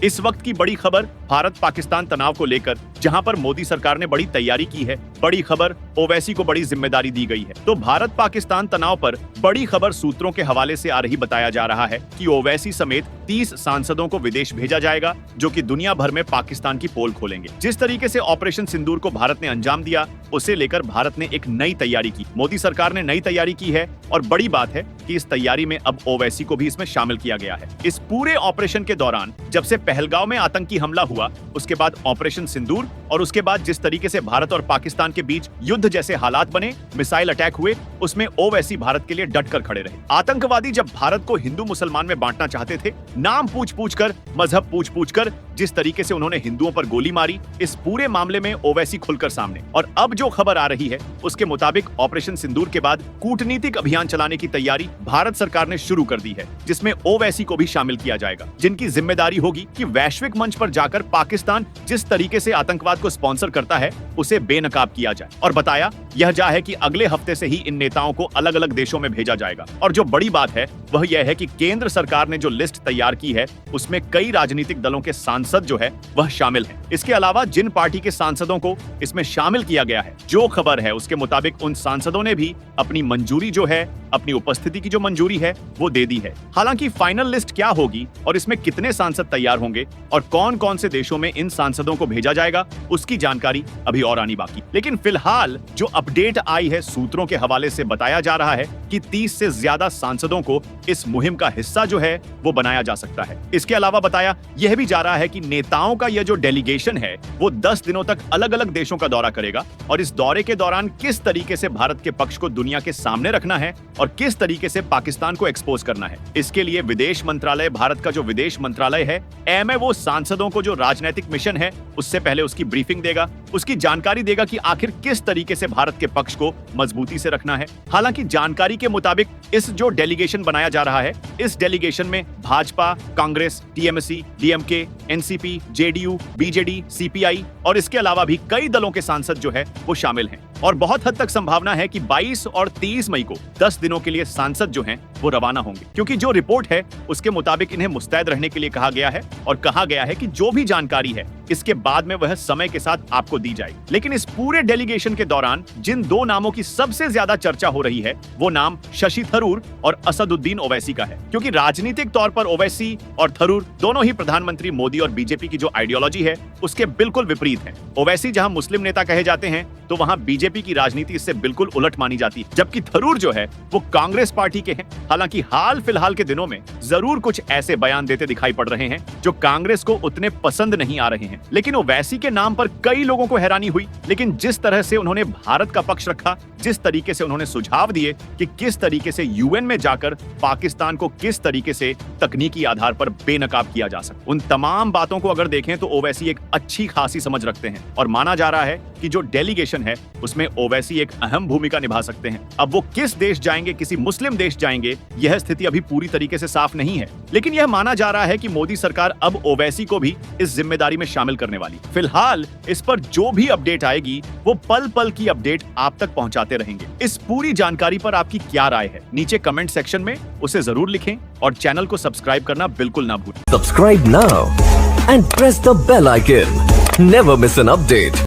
इस वक्त की बड़ी खबर भारत पाकिस्तान तनाव को लेकर, जहां पर मोदी सरकार ने बड़ी तैयारी की है। बड़ी खबर, ओवैसी को बड़ी जिम्मेदारी दी गई है। तो भारत पाकिस्तान तनाव पर बड़ी खबर सूत्रों के हवाले से आ रही बताया जा रहा है कि ओवैसी समेत 30 सांसदों को विदेश भेजा जाएगा, जो कि दुनिया भर में पाकिस्तान की पोल खोलेंगे। जिस तरीके से ऑपरेशन सिंदूर को भारत ने अंजाम दिया, उसे लेकर भारत ने एक नई तैयारी की। मोदी सरकार ने नई तैयारी की है और बड़ी बात है कि इस तैयारी में अब ओवैसी को भी इसमें शामिल किया गया है। इस पूरे ऑपरेशन के दौरान जब से पहलगांव में आतंकी हमला हुआ, उसके बाद ऑपरेशन सिंदूर और उसके बाद जिस तरीके से भारत और पाकिस्तान के बीच युद्ध जैसे हालात बने, मिसाइल अटैक हुए, उसमें ओवैसी भारत के लिए डट कर खड़े रहे। आतंकवादी जब भारत को हिंदू मुसलमान में बांटना चाहते थे, नाम पूछ कर, मजहब पूछ कर जिस तरीके से उन्होंने हिंदुओं पर गोली मारी, इस पूरे मामले में ओवैसी खुलकर सामने। और अब जो खबर आ रही है उसके मुताबिक ऑपरेशन सिंदूर के बाद कूटनीतिक अभियान चलाने की तैयारी भारत सरकार ने शुरू कर दी है, जिसमें ओवैसी को भी शामिल किया जाएगा, जिनकी जिम्मेदारी होगी कि वैश्विक मंच पर जाकर पाकिस्तान जिस तरीके से आतंकवाद को स्पॉन्सर करता है, उसे बेनकाब किया जाए। और बताया यह जा है कि अगले हफ्ते से ही इन नेताओं को अलग अलग देशों में भेजा जाएगा। और जो बड़ी बात है वह यह है कि केंद्र सरकार ने जो लिस्ट तैयार की है, उसमें कई राजनीतिक दलों के सांसद जो है वह शामिल है। इसके अलावा जिन पार्टी के सांसदों को इसमें शामिल किया गया है, जो खबर है उसके मुताबिक उन सांसदों ने भी अपनी मंजूरी जो है, अपनी उपस्थिति की जो मंजूरी है वो दे दी है। हालांकि फाइनल लिस्ट क्या होगी और इसमें कितने सांसद तैयार होंगे और कौन कौन से देशों में इन सांसदों को भेजा जाएगा, उसकी जानकारी अभी और आनी बाकी। लेकिन फिलहाल जो अपडेट आई है सूत्रों के हवाले से बताया जा रहा है कि 30 से ज्यादा सांसदों को इस मुहिम का हिस्सा जो है वो बनाया जा सकता है। इसके अलावा बताया यह भी जा रहा है कि नेताओं का यह जो डेलीगेशन है वो 10 दिनों तक अलग अलग देशों का दौरा करेगा और इस दौरे के दौरान किस तरीके से भारत के पक्ष को दुनिया के सामने रखना है और किस तरीके से पाकिस्तान को एक्सपोज करना है, इसके लिए विदेश मंत्रालय, भारत का जो विदेश मंत्रालय है, वो सांसदों को जो राजनीतिक मिशन है उससे पहले उसकी ब्रीफिंग देगा, उसकी जानकारी देगा कि आखिर किस तरीके से भारत के पक्ष को मजबूती से रखना है। हालांकि जानकारी के मुताबिक इस जो डेलीगेशन बनाया जा रहा है, इस डेलीगेशन में Bhajpa, Congress, TMC, DMK, NCP, JDU, BJD, CPI और इसके अलावा भी कई दलों के सांसद जो है वो शामिल हैं। और बहुत हद तक संभावना है कि 22 और 30 मई को 10 दिनों के लिए सांसद जो हैं वो रवाना होंगे, क्योंकि जो रिपोर्ट है उसके मुताबिक इन्हें मुस्तैद रहने के लिए कहा गया है और कहा गया है कि जो भी जानकारी है इसके बाद में वह समय के साथ आपको दी जाएगी। लेकिन इस पूरे डेलीगेशन के दौरान जिन दो नामों की सबसे ज्यादा चर्चा हो रही है वो नाम शशि थरूर और असदुद्दीन ओवैसी का है, क्योंकि राजनीतिक तौर पर ओवैसी और थरूर दोनों ही प्रधानमंत्री मोदी और बीजेपी की जो आइडियोलॉजी है उसके बिल्कुल विपरीत है। ओवैसी जहां मुस्लिम नेता कहे जाते हैं तो वहां बीजेपी की राजनीति इससे बिल्कुल उलट मानी जाती है, जबकि थरूर जो है वो कांग्रेस पार्टी के हैं। हालांकि हाल फिलहाल के दिनों में जरूर कुछ ऐसे बयान देते दिखाई पड़ रहे हैं जो कांग्रेस को उतने पसंद नहीं आ रहे हैं। लेकिन ओवैसी के नाम पर कई लोगों को हैरानी हुई, लेकिन जिस तरह से उन्होंने भारत का पक्ष रखा, जिस तरीके से उन्होंने सुझाव दिए कि किस तरीके से यूएन में जाकर पाकिस्तान को किस तरीके से तकनीकी आधार पर बेनकाब किया जा सकता, उन तमाम बातों को अगर देखें तो ओवैसी एक अच्छी खासी समझ रखते हैं और माना जा रहा है कि जो डेलीगेशन है उसमें ओवैसी एक अहम भूमिका निभा सकते हैं। अब वो किस देश जाएंगे, किसी मुस्लिम देश जाएंगे, यह स्थिति अभी पूरी तरीके से साफ नहीं है, लेकिन यह माना जा रहा है कि मोदी सरकार अब ओवैसी को भी इस जिम्मेदारी में शामिल करने वाली। फिलहाल इस पर जो भी अपडेट आएगी वो पल पल की अपडेट आप तक पहुंचाते रहेंगे। इस पूरी जानकारी पर आपकी क्या राय है, नीचे कमेंट सेक्शन में उसे जरूर लिखें और चैनल को सब्सक्राइब करना बिल्कुल ना भूलें। Subscribe now and press the bell icon. Never miss an update.